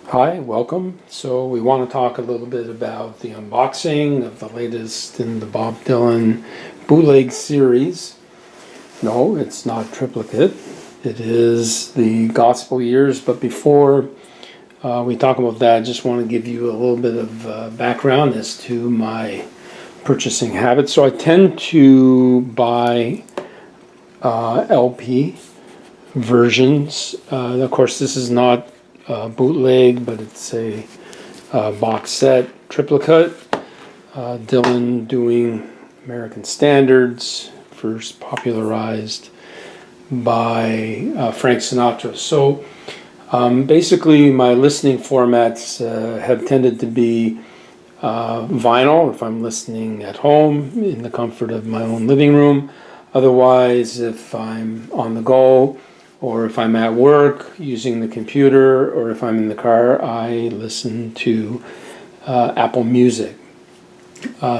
Hi, welcome. So we want to talk a little bit about the unboxing of the latest in the Bob Dylan Bootleg series. No, it's not triplicate. It is the Gospel Years. But before we talk about that, I just want to give you a little bit of background as to my purchasing habits. So I tend to buy LP versions. Of course, this is not bootleg, but it's a box set triplicate. Dylan doing American Standards, first popularized by Frank Sinatra. So basically, my listening formats have tended to be vinyl if I'm listening at home in the comfort of my own living room. Otherwise, if I'm on the go, or if I'm at work using the computer, or if I'm in the car, I listen to Apple Music.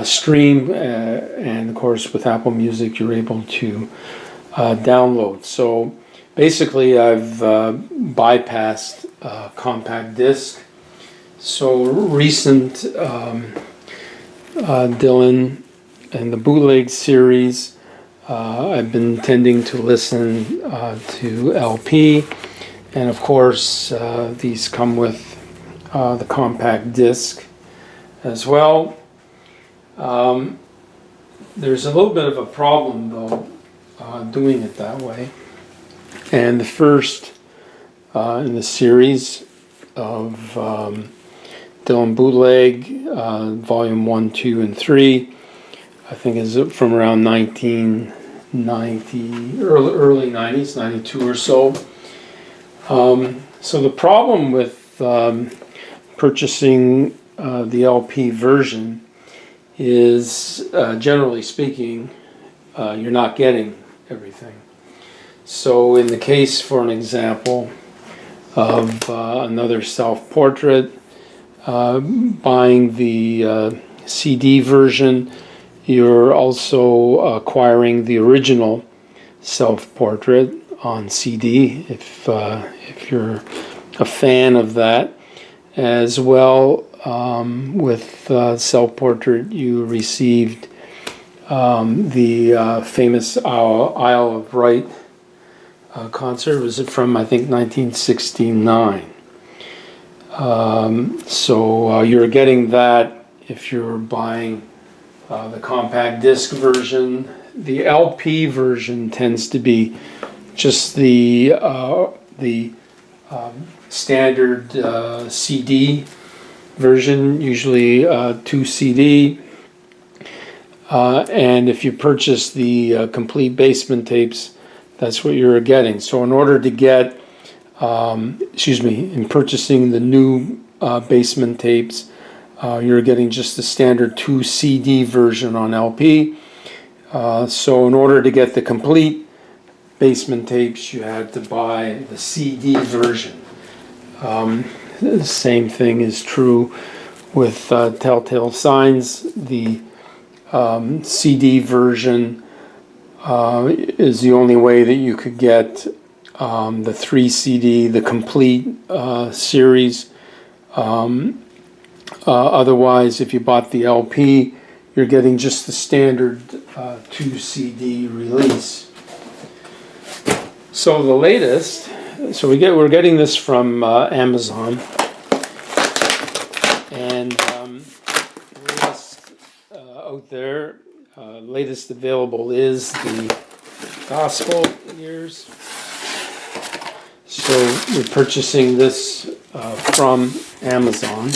Stream, and of course with Apple Music you're able to download. So basically I've bypassed compact disc. So recent Dylan and the Bootleg series, I've been tending to listen to LP, and of course these come with the compact disc as well. There's a little bit of a problem though doing it that way, and the first in the series of Dylan Bootleg, volume 1, 2, and 3, I think is from around 1990, early 90s, 92 or so. So the problem with purchasing the LP version is, generally speaking, you're not getting everything. So in the case, for an example, of another self-portrait, buying the CD version, you're also acquiring the original self-portrait on CD if you're a fan of that. As well, with self-portrait, you received the famous Isle of Wight concert. Was it from, I think, 1969? So you're getting that if you're buying the compact disc version. The LP version tends to be just the standard CD version, usually 2 CD. And if you purchase the complete basement tapes, that's what you're getting. So in order to get, in purchasing the new basement tapes, you're getting just the standard 2 CD version on LP. So in order to get the complete basement tapes, you had to buy the CD version. The same thing is true with Telltale Signs. The CD version is the only way that you could get the 3 CD, the complete series. Otherwise, if you bought the LP, you're getting just the standard 2 CD release. So the latest, we're getting this from Amazon, and latest out there, latest available is the Gospel Years. So we're purchasing this from Amazon.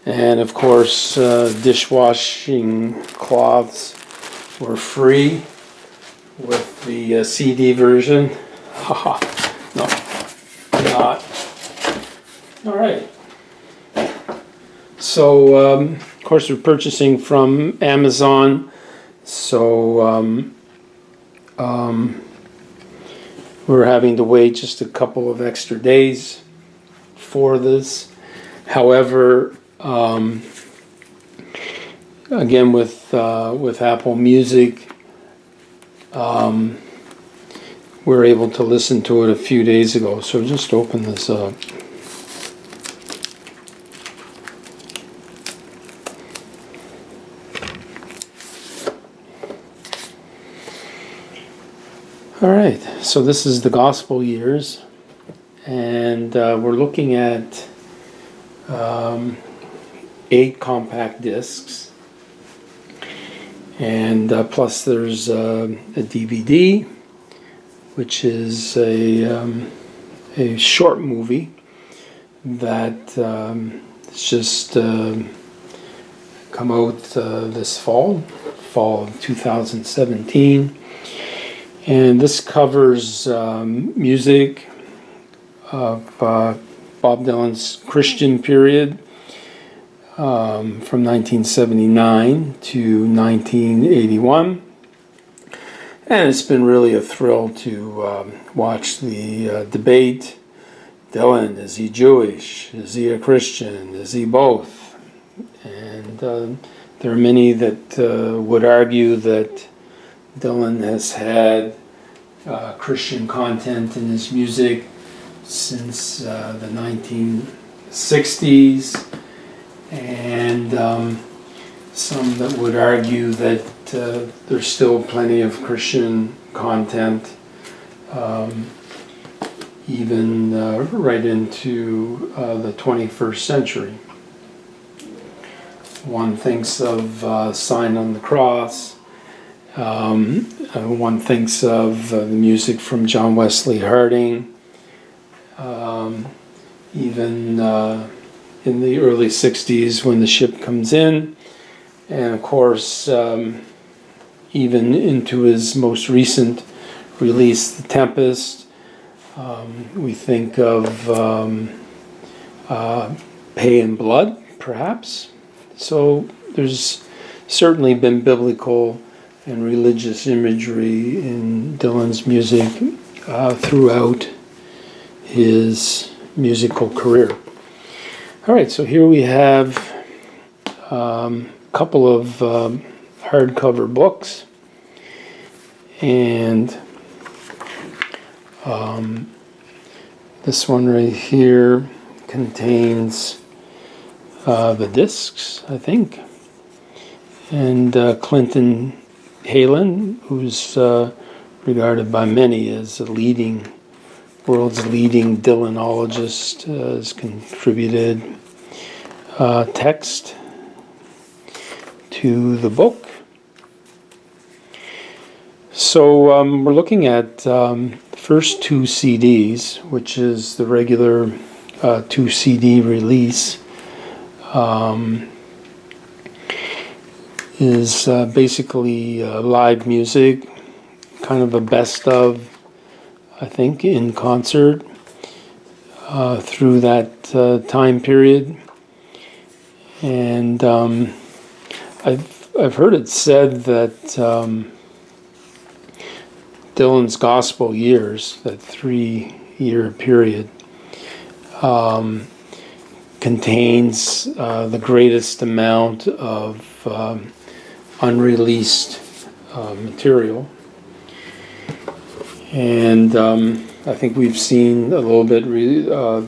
And of course, dishwashing cloths were free with the CD version. Haha, no, not. All right. So, of course, we're purchasing from Amazon. So, we're having to wait just a couple of extra days for this. However, again with Apple Music, we're able to listen to it a few days ago. So just open this up. All right, so this is the gospel years, and we're looking at 8 compact discs, and plus there's a DVD, which is a short movie that it's just come out this fall of 2017, and this covers music of Bob Dylan's Christian period from 1979 to 1981. And it's been really a thrill to watch the debate. Dylan, is he Jewish? Is he a Christian? Is he both? And there are many that would argue that Dylan has had Christian content in his music since the 1960s, and some that would argue that there's still plenty of Christian content, even right into the 21st century. One thinks of Sign on the Cross. One thinks of the music from John Wesley Harding. Even in the early 60s when the ship comes in. And of course, even into his most recent release, The Tempest, we think of Pay in Blood, perhaps. So there's certainly been biblical and religious imagery in Dylan's music throughout his musical career. All right, so here we have a couple of hardcover books, and this one right here contains the discs, I think, and Clinton Halen, who's regarded by many as the world's leading Dylanologist, has contributed text to the book. So we're looking at the first 2 CDs, which is the regular 2 CD release, is basically live music, kind of a best of, I think, in concert through that time period. And I've heard it said that Dylan's gospel years, that 3-year period, contains the greatest amount of unreleased material. And I think we've seen a little bit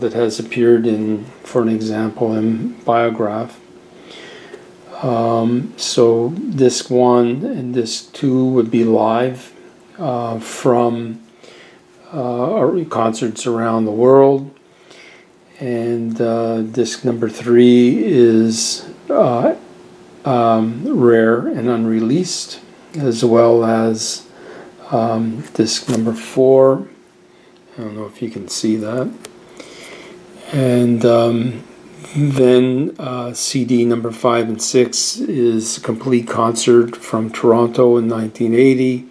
that has appeared in, for an example, in Biograph. So disc 1 and disc 2 would be live from concerts around the world, and disc number 3 is rare and unreleased, as well as disc number 4. I don't know if you can see that. And then CD number 5 and 6 is a complete concert from Toronto in 1980.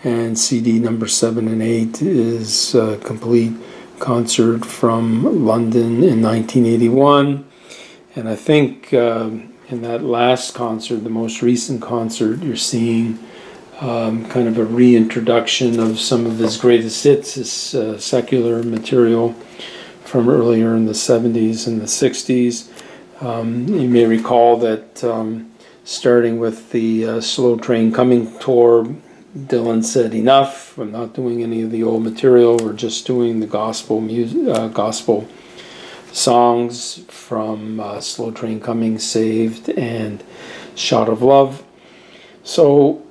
And CD number 7 and 8 is a complete concert from London in 1981. And I think in that last concert, the most recent concert, you're seeing kind of a reintroduction of some of his greatest hits, his secular material from earlier in the 70s and the 60s. You may recall that starting with the Slow Train Coming tour, Dylan said, enough, I'm not doing any of the old material, we're just doing the gospel gospel songs from Slow Train Coming, Saved, and Shot of Love. So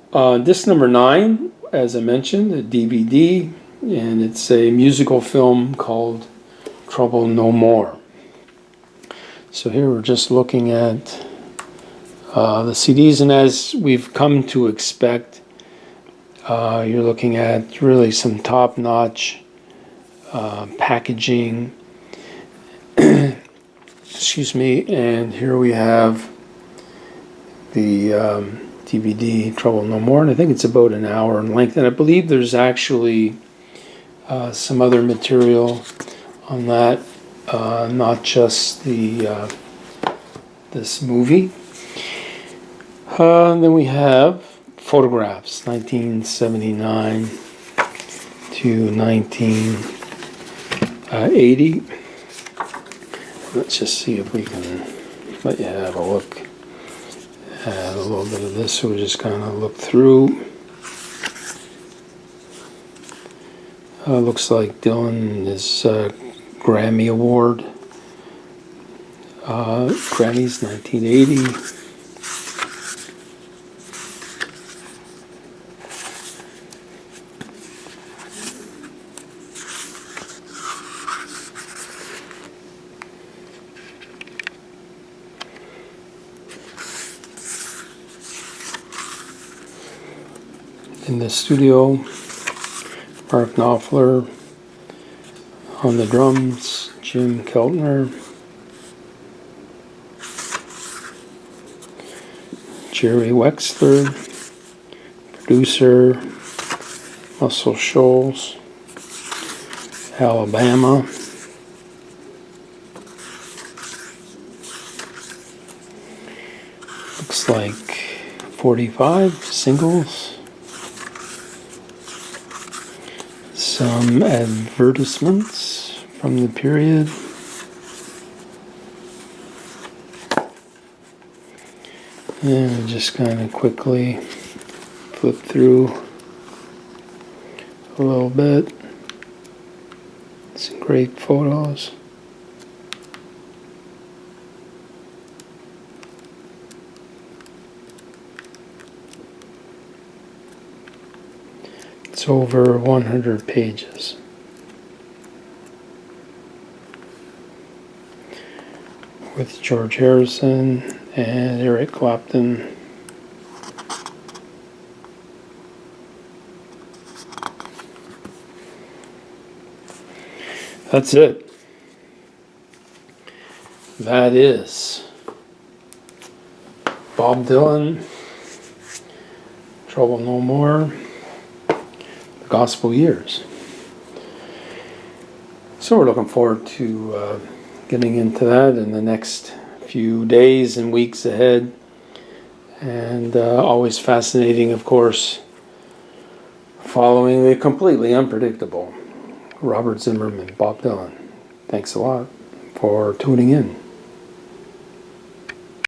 disc number 9 as I mentioned, a DVD, and it's a musical film called Trouble No More. So here we're just looking at the CDs, and as we've come to expect, you're looking at really some top-notch packaging. Excuse me, and here we have the DVD Trouble No More, and I think it's about an hour in length, and I believe there's actually some other material on that, not just the this movie. Then we have photographs, 1979 to 1980. Let's just see if we can let you have a look at a little bit of this. So we just kind of look through. Looks like Dylan and his Grammy Award. Grammys 1980. In the studio, Mark Knopfler on the drums, Jim Keltner, Jerry Wexler, producer, Russell Scholes, Alabama. Looks like 45 singles. Some advertisements from the period. And just kind of quickly flip through a little bit. Some great photos. It's over 100 pages. With George Harrison and Eric Clapton. That's it. That is Bob Dylan, Trouble No More, Gospel Years. So we're looking forward to getting into that in the next few days and weeks ahead. And always fascinating, of course, following the completely unpredictable Robert Zimmerman, Bob Dylan. Thanks a lot for tuning in.